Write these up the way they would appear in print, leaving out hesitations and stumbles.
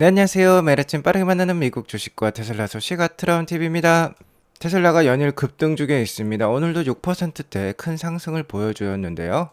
네, 안녕하세요. 매일 아침 빠르게 만나는 미국 주식과 테슬라 소식 아트라운 TV입니다. 테슬라가 연일 급등 중에 있습니다. 오늘도 6%대 큰 상승을 보여주었는데요.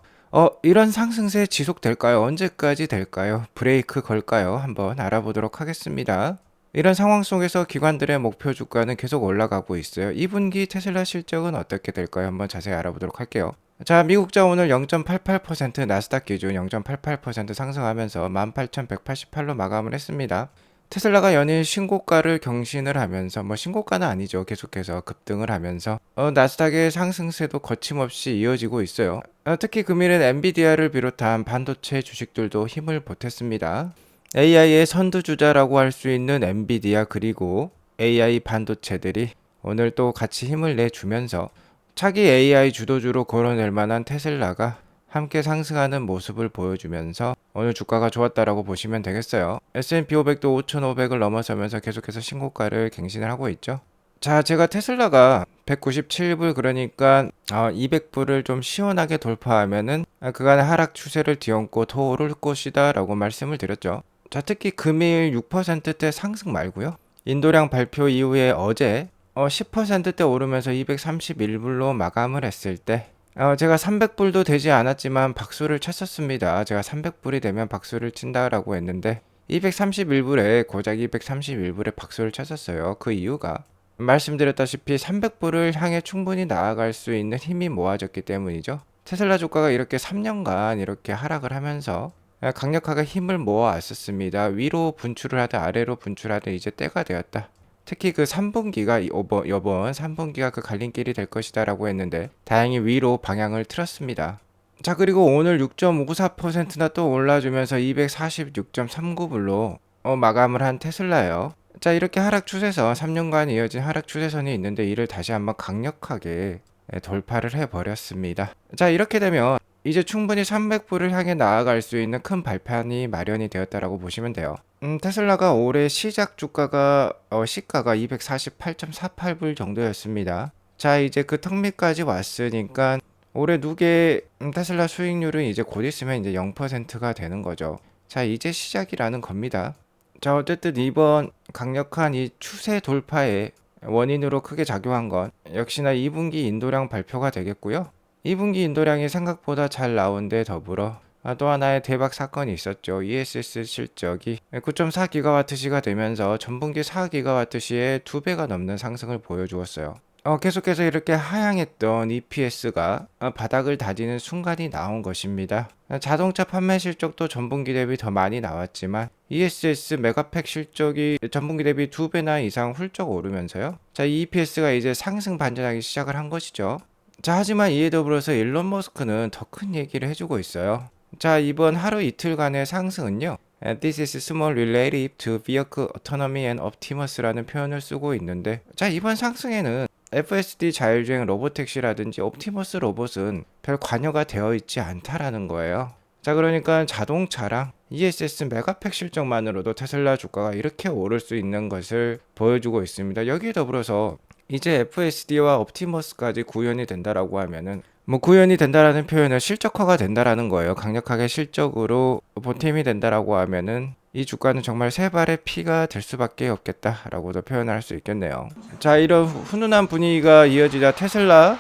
이런 상승세 지속될까요? 언제까지 될까요? 브레이크 걸까요? 한번 알아보도록 하겠습니다. 이런 상황 속에서 기관들의 목표 주가는 계속 올라가고 있어요. 2분기 테슬라 실적은 어떻게 될까요? 한번 자세히 알아보도록 할게요. 자, 미국자 오늘 0.88%, 나스닥 기준 0.88% 상승하면서 18,188로 마감을 했습니다. 테슬라가 연일 신고가를 경신을 하면서 신고가는 아니죠. 계속해서 급등을 하면서 나스닥의 상승세도 거침없이 이어지고 있어요. 특히 금일은 엔비디아를 비롯한 반도체 주식들도 힘을 보탰습니다. AI의 선두주자라고 할 수 있는 엔비디아 그리고 AI 반도체들이 오늘 또 같이 힘을 내주면서 차기 AI 주도주로 거론될 만한 테슬라가 함께 상승하는 모습을 보여주면서 오늘 주가가 좋았다라고 보시면 되겠어요. S&P 500도 5,500을 넘어서면서 계속해서 신고가를 갱신을 하고 있죠. 자, 제가 테슬라가 197불 그러니까 200불을 좀 시원하게 돌파하면은 그간의 하락 추세를 뒤엎고 더 오를 것이다 라고 말씀을 드렸죠. 자, 특히 금일 6%대 상승 말고요. 인도량 발표 이후에 어제 10%대 오르면서 231불로 마감을 했을 때 제가 300불도 되지 않았지만 박수를 쳤었습니다. 제가 300불이 되면 박수를 친다라고 했는데 231불에 고작 231불에 박수를 쳤었어요. 그 이유가 말씀드렸다시피 300불을 향해 충분히 나아갈 수 있는 힘이 모아졌기 때문이죠. 테슬라 주가가 이렇게 3년간 이렇게 하락을 하면서 강력하게 힘을 모아왔었습니다. 위로 분출을 하든 아래로 분출하든 이제 때가 되었다. 특히 그 3분기가 이번 3분기가 그 갈림길이 될 것이다 라고 했는데 다행히 위로 방향을 틀었습니다. 자, 그리고 오늘 6.54%나 또 올라주면서 246.39불로 마감을 한 테슬라예요. 자, 이렇게 하락 추세선 3년간 이어진 하락 추세선이 있는데 이를 다시 한번 강력하게 돌파를 해버렸습니다. 자, 이렇게 되면 이제 충분히 300불을 향해 나아갈 수 있는 큰 발판이 마련이 되었다라고 보시면 돼요. 테슬라가 올해 시작 주가가 시가가 248.48불 정도였습니다. 자, 이제 그 턱 밑까지 왔으니까 올해 누계 테슬라 수익률은 이제 곧 있으면 이제 0%가 되는 거죠. 자, 이제 시작이라는 겁니다. 자, 어쨌든 이번 강력한 이 추세 돌파의 원인으로 크게 작용한 건 역시나 2분기 인도량 발표가 되겠고요. 2분기 인도량이 생각보다 잘 나온 데 더불어 또 하나의 대박 사건이 있었죠. ESS 실적이 9.4GWh가 되면서 전분기 4GWh의 2배가 넘는 상승을 보여주었어요. 계속해서 이렇게 하향했던 EPS가 바닥을 다지는 순간이 나온 것입니다. 자동차 판매 실적도 전분기 대비 더 많이 나왔지만 ESS 메가팩 실적이 전분기 대비 2배나 이상 훌쩍 오르면서요. 자, 이 EPS가 이제 상승 반전하기 시작을 한 것이죠. 자, 하지만 이에 더불어서 일론 머스크는 더 큰 얘기를 해주고 있어요. 자, 이번 하루 이틀간의 상승은요. This is small relative to vehicle autonomy and Optimus라는 표현을 쓰고 있는데 자, 이번 상승에는 FSD 자율주행 로보택시라든지 옵티머스 로봇은 별 관여가 되어 있지 않다라는 거예요. 자, 그러니까 자동차랑 ESS 메가팩 실적만으로도 테슬라 주가가 이렇게 오를 수 있는 것을 보여주고 있습니다. 여기에 더불어서 이제 FSD와 옵티머스까지 구현이 된다라고 하면은 구현이 된다라는 표현은 실적화가 된다라는 거예요. 강력하게 실적으로 보탬이 된다라고 하면은 이 주가는 정말 세 발의 피가 될 수밖에 없겠다라고도 표현할 수 있겠네요. 자, 이런 훈훈한 분위기가 이어지자 테슬라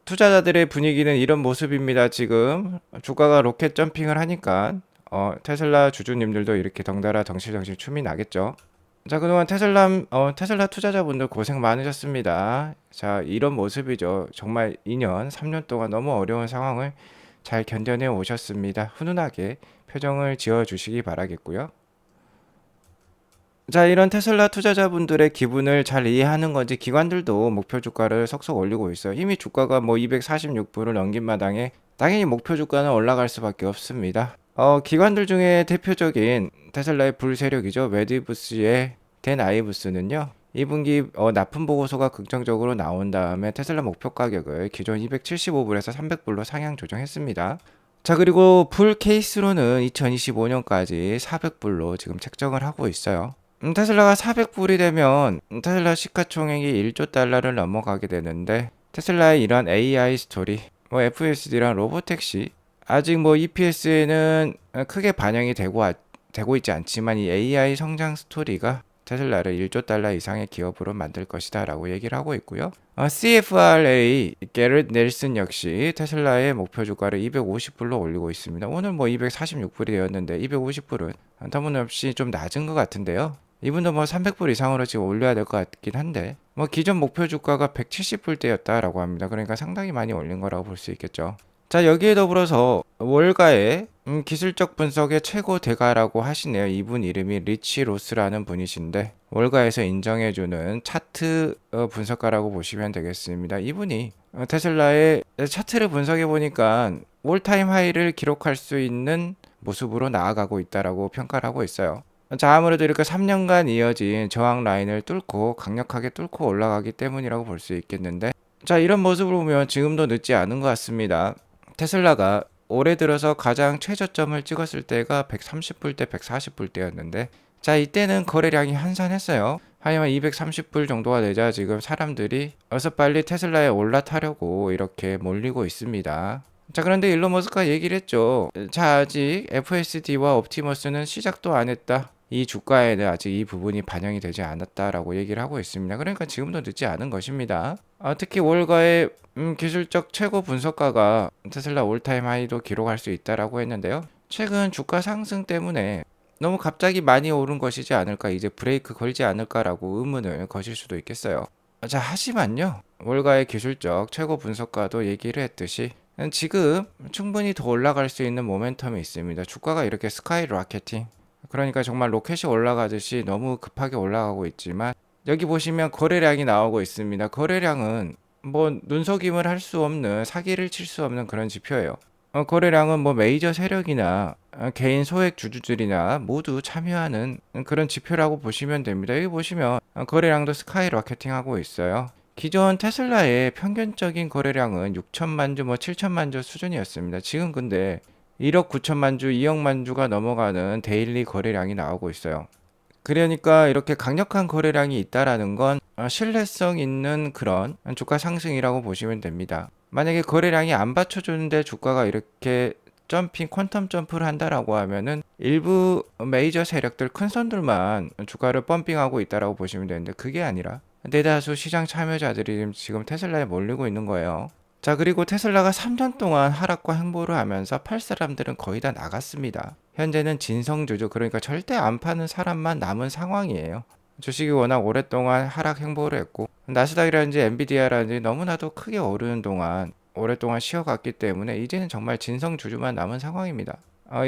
투자자들의 분위기는 이런 모습입니다. 지금 주가가 로켓 점핑을 하니까 테슬라 주주님들도 이렇게 덩달아 덩실덩실 춤이 나겠죠. 자, 그동안 테슬라 투자자분들 고생 많으셨습니다. 자, 이런 모습이죠. 정말 2년, 3년 동안 너무 어려운 상황을 잘 견뎌내 오셨습니다. 훈훈하게 표정을 지어 주시기 바라겠고요. 자, 이런 테슬라 투자자분들의 기분을 잘 이해하는 건지 기관들도 목표 주가를 속속 올리고 있어요. 이미 주가가 246불을 넘긴 마당에 당연히 목표 주가는 올라갈 수밖에 없습니다. 기관들 중에 대표적인 테슬라의 불세력이죠. 웨디부스의 댄 아이브스는요. 2분기 납품 보고서가 긍정적으로 나온 다음에 테슬라 목표 가격을 기존 275불에서 300불로 상향 조정했습니다. 자, 그리고 풀 케이스로는 2025년까지 400불로 지금 책정을 하고 있어요. 테슬라가 400불이 되면 테슬라 시가총액이 1조 달러를 넘어가게 되는데 테슬라의 이러한 AI 스토리, FSD랑 로보택시 아직 EPS에는 크게 반영이 되고 있지 않지만 이 AI 성장 스토리가 테슬라를 1조 달러 이상의 기업으로 만들 것이다 라고 얘기를 하고 있고요. CFRA 게렛 넬슨 역시 테슬라의 목표 주가를 250불로 올리고 있습니다. 오늘 뭐 246불이 되었는데 250불은 터무니없이 좀 낮은 것 같은데요. 이분도 뭐 300불 이상으로 지금 올려야 될 것 같긴 한데 뭐 기존 목표 주가가 170불대였다라고 합니다. 그러니까 상당히 많이 올린 거라고 볼 수 있겠죠. 자, 여기에 더불어서 월가의 기술적 분석의 최고 대가라고 하시네요. 이분 이름이 리치 로스라는 분이신데 월가에서 인정해주는 차트 분석가라고 보시면 되겠습니다. 이분이 테슬라의 차트를 분석해 보니까 올타임 하이를 기록할 수 있는 모습으로 나아가고 있다라고 평가를 하고 있어요. 자, 아무래도 이렇게 3년간 이어진 저항 라인을 뚫고 강력하게 뚫고 올라가기 때문이라고 볼 수 있겠는데, 자, 이런 모습을 보면 지금도 늦지 않은 것 같습니다. 테슬라가 올해 들어서 가장 최저점을 찍었을 때가 130불대, 140불대였는데, 자, 이때는 거래량이 한산했어요. 하지만 230불 정도가 되자 지금 사람들이 어서 빨리 테슬라에 올라타려고 이렇게 몰리고 있습니다. 자, 그런데 일론 머스크가 얘기를 했죠. 자, 아직 FSD와 옵티머스는 시작도 안 했다. 이 주가에는 아직 이 부분이 반영이 되지 않았다라고 얘기를 하고 있습니다. 그러니까 지금도 늦지 않은 것입니다. 특히 월가의 기술적 최고 분석가가 테슬라 올타임 하이도 기록할 수 있다라고 했는데요. 최근 주가 상승 때문에 너무 갑자기 많이 오른 것이지 않을까, 이제 브레이크 걸지 않을까라고 의문을 거실 수도 있겠어요. 자, 하지만요. 월가의 기술적 최고 분석가도 얘기를 했듯이 지금 충분히 더 올라갈 수 있는 모멘텀이 있습니다. 주가가 이렇게 스카이 로켓팅, 그러니까 정말 로켓이 올라가듯이 너무 급하게 올라가고 있지만 여기 보시면 거래량이 나오고 있습니다. 거래량은 뭐 눈속임을 할 수 없는, 사기를 칠 수 없는 그런 지표예요. 거래량은 뭐 메이저 세력이나 개인 소액 주주들이나 모두 참여하는 그런 지표라고 보시면 됩니다. 여기 보시면 거래량도 스카이 로켓팅 하고 있어요. 기존 테슬라의 평균적인 거래량은 6천만 주, 뭐 7천만 주 수준이었습니다. 지금 근데 1억 9천만 주, 2억만 주가 넘어가는 데일리 거래량이 나오고 있어요. 그러니까 이렇게 강력한 거래량이 있다라는 건 신뢰성 있는 그런 주가 상승이라고 보시면 됩니다. 만약에 거래량이 안 받쳐주는데 주가가 이렇게 점핑, 퀀텀 점프를 한다라고 하면은 일부 메이저 세력들, 큰 손들만 주가를 펌핑하고 있다라고 보시면 되는데 그게 아니라 대다수 시장 참여자들이 지금 테슬라에 몰리고 있는 거예요. 자, 그리고 테슬라가 3년 동안 하락과 행보를 하면서 팔 사람들은 거의 다 나갔습니다. 현재는 진성주주, 그러니까 절대 안 파는 사람만 남은 상황이에요. 주식이 워낙 오랫동안 하락 행보를 했고 나스닥이라든지 엔비디아라든지 너무나도 크게 오르는 동안 오랫동안 쉬어갔기 때문에 이제는 정말 진성주주만 남은 상황입니다.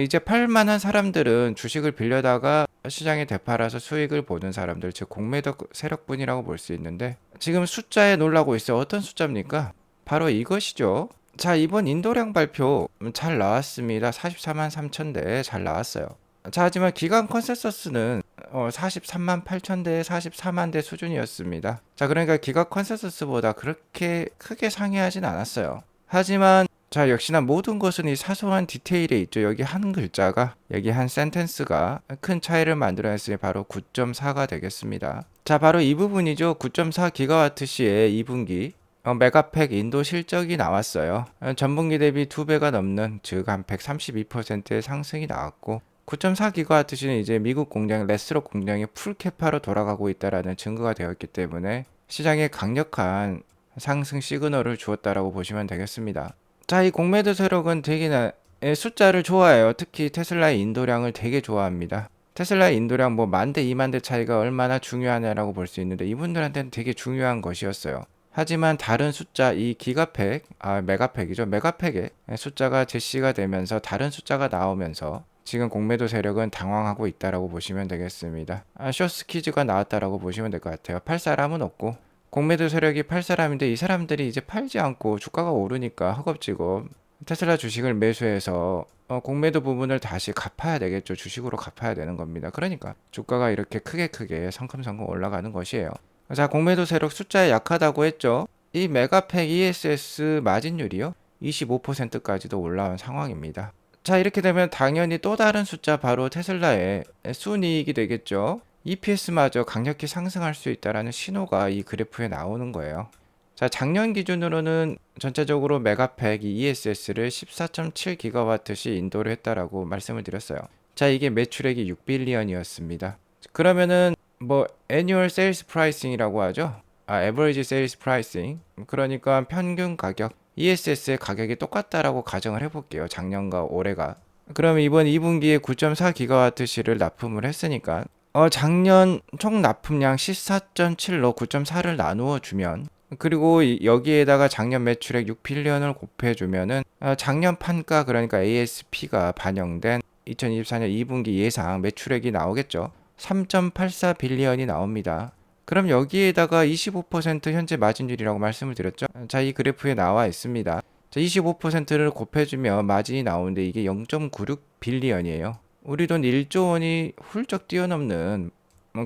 이제 팔만한 사람들은 주식을 빌려다가 시장에 되팔아서 수익을 보는 사람들, 즉 공매도 세력뿐이라고 볼 수 있는데 지금 숫자에 놀라고 있어요. 어떤 숫자입니까? 바로 이것이죠. 자, 이번 인도량 발표 잘 나왔습니다. 44만 3천 대 잘 나왔어요. 자, 하지만 기관 컨센서스는 43만 8천 대, 44만 대 수준이었습니다. 자, 그러니까 기관 컨센서스보다 그렇게 크게 상회하진 않았어요. 하지만 자, 역시나 모든 것은 이 사소한 디테일에 있죠. 여기 한 글자가, 여기 한 센텐스가 큰 차이를 만들어냈으니 바로 9.4가 되겠습니다. 자, 바로 이 부분이죠. 9.4 기가와트 시의 2분기 메가팩 인도 실적이 나왔어요. 전분기 대비 2배가 넘는, 즉 한 132%의 상승이 나왔고 9.4기가와트시는 이제 미국 공장 레스록 공장이 풀캐파로 돌아가고 있다라는 증거가 되었기 때문에 시장에 강력한 상승 시그널을 주었다라고 보시면 되겠습니다. 자, 이 공매도 세력은 되게 숫자를 좋아해요. 특히 테슬라의 인도량을 되게 좋아합니다. 테슬라의 인도량 뭐 10,000대, 20,000대 차이가 얼마나 중요하냐라고 볼 수 있는데 이분들한테는 되게 중요한 것이었어요. 하지만 다른 숫자, 이 기가팩, 메가팩이죠. 메가팩의 숫자가 제시가 되면서 다른 숫자가 나오면서 지금 공매도 세력은 당황하고 있다라고 보시면 되겠습니다. 쇼스키즈가 나왔다라고 보시면 될 것 같아요. 팔 사람은 없고 공매도 세력이 팔 사람인데 이 사람들이 이제 팔지 않고 주가가 오르니까 허겁지겁 테슬라 주식을 매수해서 공매도 부분을 다시 갚아야 되겠죠. 주식으로 갚아야 되는 겁니다. 그러니까 주가가 이렇게 크게 성큼성큼 올라가는 것이에요. 자, 공매도 세력 숫자에 약하다고 했죠. 이 메가팩 ESS 마진율이요 25%까지도 올라온 상황입니다. 자, 이렇게 되면 당연히 또 다른 숫자, 바로 테슬라의 순이익이 되겠죠. EPS마저 강력히 상승할 수 있다는 신호가 이 그래프에 나오는 거예요. 자, 작년 기준으로는 전체적으로 메가팩 ESS를 14.7기가와트시 인도를 했다라고 말씀을 드렸어요. 자, 이게 매출액이 6빌리언이었습니다. 그러면은 뭐 annual sales pricing이라고 하죠. average sales pricing. 그러니까 평균 가격, ESS의 가격이 똑같다라고 가정을 해볼게요. 작년과 올해가. 그러면 이번 2분기에 9.4기가와트시를 납품을 했으니까 작년 총 납품량 14.7로 9.4를 나누어 주면, 그리고 여기에다가 작년 매출액 6빌리언을 곱해주면은 작년 판가, 그러니까 ASP가 반영된 2024년 2분기 예상 매출액이 나오겠죠. 3.84빌리언이 나옵니다. 그럼 여기에다가 25% 현재 마진율이라고 말씀을 드렸죠. 자, 이 그래프에 나와 있습니다. 자, 25%를 곱해주면 마진이 나오는데 이게 0.96빌리언이에요. 우리 돈 1조 원이 훌쩍 뛰어넘는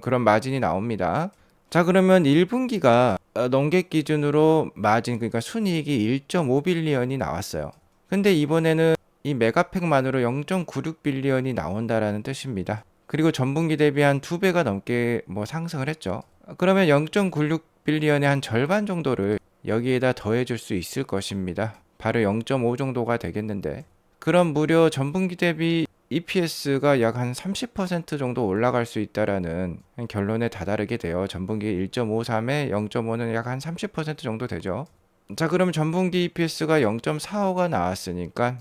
그런 마진이 나옵니다. 자, 그러면 1분기가 넘객 기준으로 마진, 그러니까 순이익이 1.5빌리언이 나왔어요. 근데 이번에는 이 메가팩만으로 0.96빌리언이 나온다라는 뜻입니다. 그리고 전분기 대비 한 2배가 넘게 상승을 했죠. 그러면 0.96빌리언의 한 절반 정도를 여기에다 더해줄 수 있을 것입니다. 바로 0.5 정도가 되겠는데, 그럼 무려 전분기 대비 EPS가 약 한 30% 정도 올라갈 수 있다라는 결론에 다다르게 돼요. 전분기 1.53에 0.5는 약 한 30% 정도 되죠. 자, 그럼 전분기 EPS가 0.45가 나왔으니까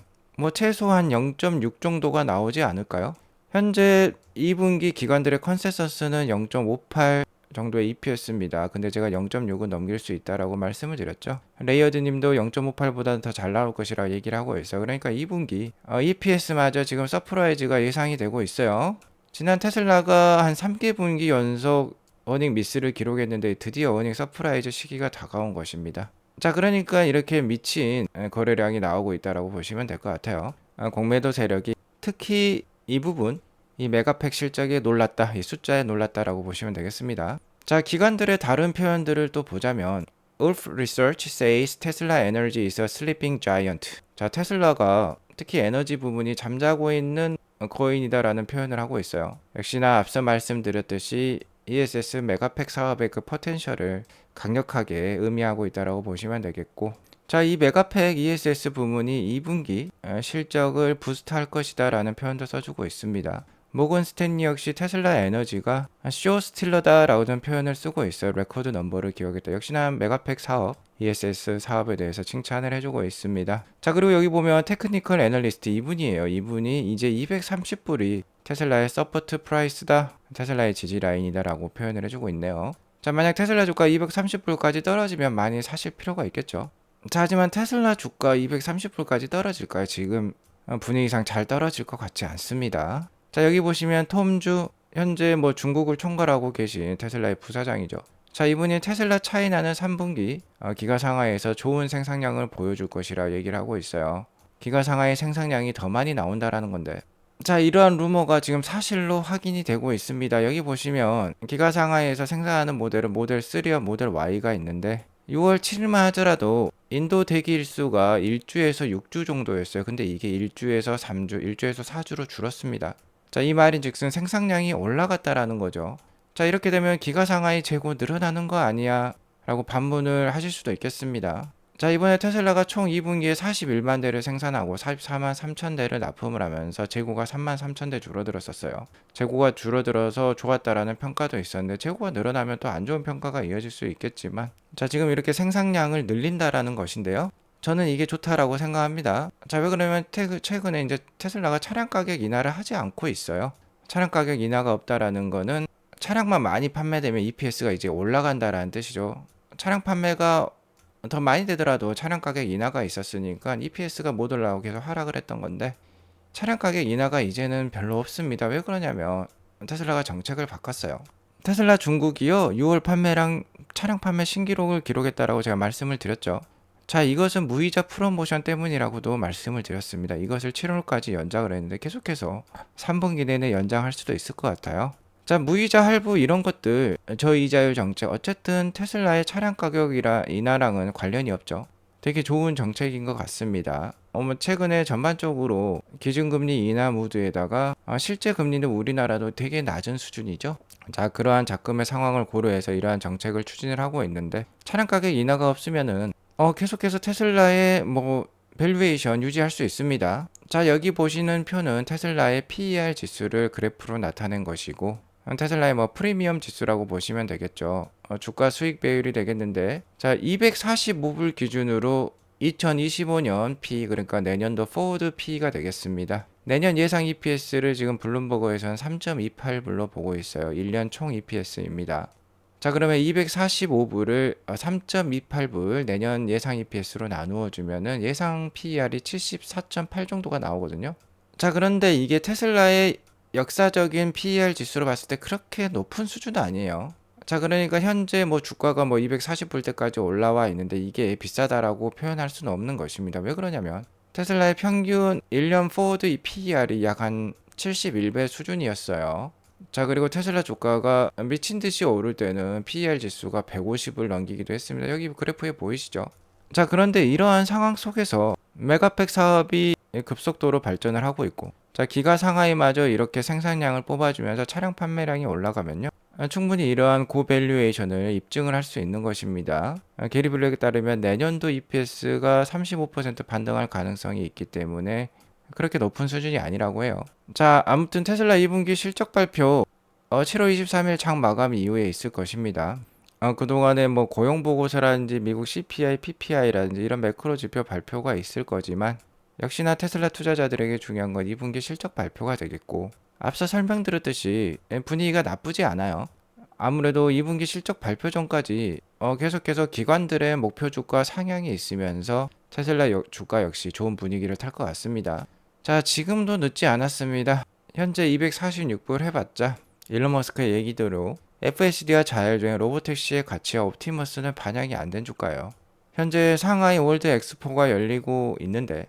최소한 0.6 정도가 나오지 않을까요? 현재 2분기 기관들의 컨센서스는 0.58 정도의 EPS입니다. 근데 제가 0.6은 넘길 수 있다라고 말씀을 드렸죠. 레이어드 님도 0.58보다는 더 잘 나올 것이라고 얘기를 하고 있어요. 그러니까 2분기 EPS마저 지금 서프라이즈가 예상이 되고 있어요. 지난 테슬라가 한 3개분기 연속 어닝 미스를 기록했는데 드디어 어닝 서프라이즈 시기가 다가온 것입니다. 자, 그러니까 이렇게 미친 거래량이 나오고 있다라고 보시면 될 것 같아요. 공매도 세력이 특히 이 부분, 이 메가팩 실적에 놀랐다, 이 숫자에 놀랐다라고 보시면 되겠습니다. 자, 기관들의 다른 표현들을 또 보자면 Wolf Research says Tesla Energy is a sleeping giant. 자, 테슬라가 특히 에너지 부분이 잠자고 있는 거인이다라는 표현을 하고 있어요. 역시나 앞서 말씀드렸듯이 ESS 메가팩 사업의 그 포텐셜을 강력하게 의미하고 있다라고 보시면 되겠고, 자, 이 메가팩 ESS 부문이 2분기 실적을 부스트할 것이다 라는 표현도 써주고 있습니다. 모건 스탠리 역시 테슬라 에너지가 쇼 스틸러다 라는 표현을 쓰고 있어요. 레코드 넘버를 기억했다. 역시나 메가팩 사업, ESS 사업에 대해서 칭찬을 해주고 있습니다. 자, 그리고 여기 보면 테크니컬 애널리스트 이분이에요. 이분이 이제 230불이 테슬라의 서포트 프라이스다, 테슬라의 지지 라인이다 라고 표현을 해주고 있네요. 자, 만약 테슬라 주가 230불까지 떨어지면 많이 사실 필요가 있겠죠. 자, 하지만 테슬라 주가 230불까지 떨어질까요? 지금 분위기상 잘 떨어질 것 같지 않습니다. 자, 여기 보시면 톰주, 현재 중국을 총괄하고 계신 테슬라의 부사장이죠. 자, 이분이 테슬라 차이나는 3분기 기가 상하에서 좋은 생산량을 보여줄 것이라 얘기를 하고 있어요. 기가 상하의 생산량이 더 많이 나온다라는 건데, 자, 이러한 루머가 지금 사실로 확인이 되고 있습니다. 여기 보시면 기가 상하에서 생산하는 모델은 모델 3와 모델 Y가 있는데 6월 7일만 하더라도 인도 대기 일수가 1주에서 6주 정도였어요. 근데 이게 1주에서 3주, 1주에서 4주로 줄었습니다. 자, 이 말인 즉슨 생산량이 올라갔다라는 거죠. 자, 이렇게 되면 기가 상하이 재고 늘어나는 거 아니야? 라고 반문을 하실 수도 있겠습니다. 자, 이번에 테슬라가 총 2분기에 41만 대를 생산하고 44만 3천 대를 납품을 하면서 재고가 3만 3천 대 줄어들었었어요. 재고가 줄어들어서 좋았다라는 평가도 있었는데 재고가 늘어나면 또 안 좋은 평가가 이어질 수 있겠지만, 자, 지금 이렇게 생산량을 늘린다라는 것인데요. 저는 이게 좋다라고 생각합니다. 자, 왜 그러면 최근에 이제 테슬라가 차량 가격 인하를 하지 않고 있어요. 차량 가격 인하가 없다라는 거는 차량만 많이 판매되면 EPS가 이제 올라간다라는 뜻이죠. 차량 판매가 더 많이 되더라도 차량 가격 인하가 있었으니까 EPS가 못 올라오고 계속 하락을 했던 건데, 차량 가격 인하가 이제는 별로 없습니다. 왜 그러냐면 테슬라가 정책을 바꿨어요. 테슬라 중국이요, 6월 판매량, 차량 판매 신기록을 기록했다라고 제가 말씀을 드렸죠. 자, 이것은 무이자 프로모션 때문이라고도 말씀을 드렸습니다. 이것을 7월까지 연장을 했는데 계속해서 3분기 내내 연장할 수도 있을 것 같아요. 자, 무이자 할부 이런 것들, 저이자율 정책, 어쨌든 테슬라의 차량 가격이라 인하랑은 관련이 없죠. 되게 좋은 정책인 것 같습니다. 최근에 전반적으로 기준금리 인하 무드에다가 실제 금리는 우리나라도 되게 낮은 수준이죠. 자, 그러한 작금의 상황을 고려해서 이러한 정책을 추진을 하고 있는데, 차량 가격 인하가 없으면은 계속해서 테슬라의 밸류에이션 유지할 수 있습니다. 자, 여기 보시는 표는 테슬라의 PER 지수를 그래프로 나타낸 것이고, 테슬라의 뭐 프리미엄 지수라고 보시면 되겠죠. 주가 수익 배율이 되겠는데, 자, 245불 기준으로 2025년 P, 그러니까 내년도 포워드 P가 되겠습니다. 내년 예상 EPS를 지금 블룸버그에서는 3.28불로 보고 있어요. 1년 총 EPS입니다. 자, 그러면 245불을 3.28불 내년 예상 EPS로 나누어 주면은 예상 PER이 74.8 정도가 나오거든요. 자, 그런데 이게 테슬라의 역사적인 PER 지수로 봤을 때 그렇게 높은 수준은 아니에요. 자, 그러니까 현재 뭐 주가가 뭐 240불 대까지 올라와 있는데 이게 비싸다라고 표현할 수는 없는 것입니다. 왜 그러냐면 테슬라의 평균 1년 포워드 이 PER이 약 한 71배 수준이었어요. 자, 그리고 테슬라 주가가 미친 듯이 오를 때는 PER 지수가 150을 넘기기도 했습니다. 여기 그래프에 보이시죠? 자, 그런데 이러한 상황 속에서 메가팩 사업이 급속도로 발전을 하고 있고, 자, 기가 상하이마저 이렇게 생산량을 뽑아주면서 차량 판매량이 올라가면요, 충분히 이러한 고밸류에이션을 입증을 할 수 있는 것입니다. 게리 블랙에 따르면 내년도 EPS가 35% 반등할 가능성이 있기 때문에 그렇게 높은 수준이 아니라고 해요. 자, 아무튼 테슬라 2분기 실적 발표 7월 23일 장 마감 이후에 있을 것입니다. 그동안에 뭐 고용 보고서라든지 미국 CPI, PPI라든지 이런 매크로 지표 발표가 있을 거지만 역시나 테슬라 투자자들에게 중요한 건 2분기 실적 발표가 되겠고, 앞서 설명드렸듯이 분위기가 나쁘지 않아요. 아무래도 2분기 실적 발표 전까지 계속해서 기관들의 목표 주가 상향이 있으면서 테슬라 주가 역시 좋은 분위기를 탈 것 같습니다. 자, 지금도 늦지 않았습니다. 현재 246불 해봤자 일론 머스크의 얘기대로 FSD와 자율주행 로보택시의 가치와 옵티머스는 반영이 안 된 주가예요. 현재 상하이 월드 엑스포가 열리고 있는데,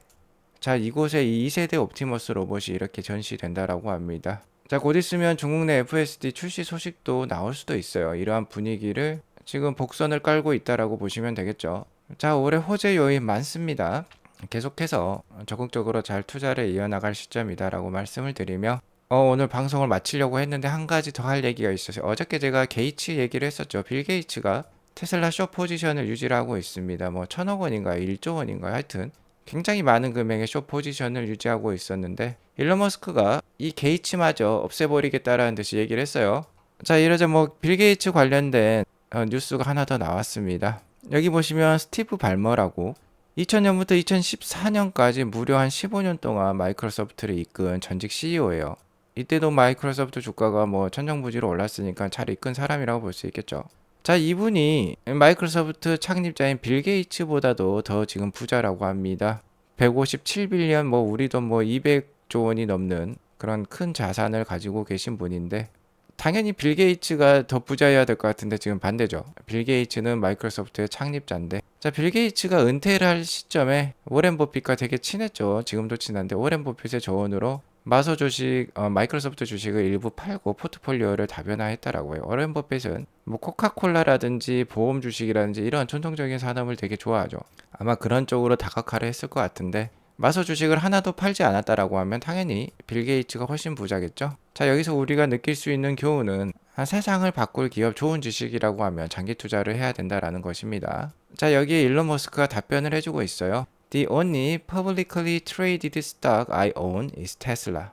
자, 이곳에 이 2세대 옵티머스 로봇이 이렇게 전시된다라고 합니다. 자, 곧 있으면 중국 내 FSD 출시 소식도 나올 수도 있어요. 이러한 분위기를 지금 복선을 깔고 있다라고 보시면 되겠죠. 자, 올해 호재 요인 많습니다. 계속해서 적극적으로 잘 투자를 이어나갈 시점이다라고 말씀을 드리며, 오늘 방송을 마치려고 했는데 한 가지 더 할 얘기가 있어서, 어저께 제가 게이츠 얘기를 했었죠. 빌 게이츠가 테슬라 숏 포지션을 유지하고 있습니다. 뭐 1,000억 원인가요? 1조 원인가요? 하여튼 굉장히 많은 금액의 숏 포지션을 유지하고 있었는데, 일론 머스크가 이 게이츠마저 없애버리겠다라는 듯이 얘기를 했어요. 자, 이러자 뭐 빌 게이츠 관련된 뉴스가 하나 더 나왔습니다. 여기 보시면 스티브 발머라고 2000년부터 2014년까지 무려 한 15년 동안 마이크로소프트를 이끈 전직 CEO예요. 이때도 마이크로소프트 주가가 뭐 천정부지로 올랐으니까 잘 이끈 사람이라고 볼 수 있겠죠. 자, 이분이 마이크로소프트 창립자인 빌 게이츠보다도 더 지금 부자라고 합니다. 157빌리언, 뭐 우리 돈 뭐 200조 원이 넘는 그런 큰 자산을 가지고 계신 분인데, 당연히 빌 게이츠가 더 부자여야 될 것 같은데 지금 반대죠. 빌 게이츠는 마이크로소프트의 창립자인데, 자, 빌 게이츠가 은퇴를 할 시점에 워렌 버핏과 되게 친했죠. 지금도 친한데 워렌 버핏의 조언으로 마소 주식, 마이크로소프트 주식을 일부 팔고 포트폴리오를 다변화했다라고 해요. 워렌 버핏은 뭐 코카콜라라든지 보험 주식이라든지 이런 전통적인 산업을 되게 좋아하죠. 아마 그런 쪽으로 다각화를 했을 것 같은데, 마소 주식을 하나도 팔지 않았다라고 하면 당연히 빌 게이츠가 훨씬 부자겠죠. 자, 여기서 우리가 느낄 수 있는 교훈은 세상을 바꿀 기업 좋은 주식이라고 하면 장기 투자를 해야 된다라는 것입니다. 자, 여기에 일론 머스크가 답변을 해주고 있어요. The only publicly traded stock I own is Tesla.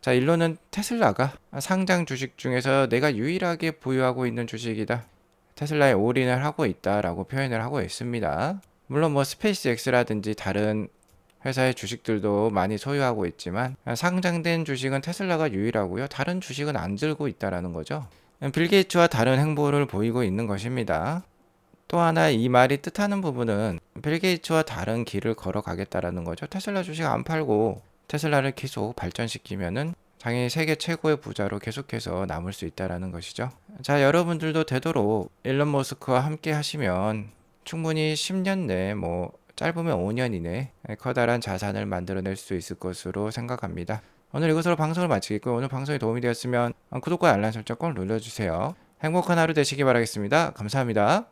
자, 일론은 테슬라가 상장 주식 중에서 내가 유일하게 보유하고 있는 주식이다, 테슬라에 올인을 하고 있다라고 표현을 하고 있습니다. 물론 뭐 스페이스X라든지 다른 회사의 주식들도 많이 소유하고 있지만 상장된 주식은 테슬라가 유일하고요. 다른 주식은 안 들고 있다라는 거죠. 빌 게이츠와 다른 행보를 보이고 있는 것입니다. 또 하나 이 말이 뜻하는 부분은 빌 게이츠와 다른 길을 걸어가겠다라는 거죠. 테슬라 주식 안 팔고 테슬라를 계속 발전시키면은 당연히 세계 최고의 부자로 계속해서 남을 수 있다라는 것이죠. 자, 여러분들도 되도록 일론 머스크와 함께 하시면 충분히 10년 내, 뭐 짧으면 5년 이내 커다란 자산을 만들어낼 수 있을 것으로 생각합니다. 오늘 이것으로 방송을 마치겠고요. 오늘 방송이 도움이 되었으면 구독과 알람 설정 꼭 눌러주세요. 행복한 하루 되시기 바라겠습니다. 감사합니다.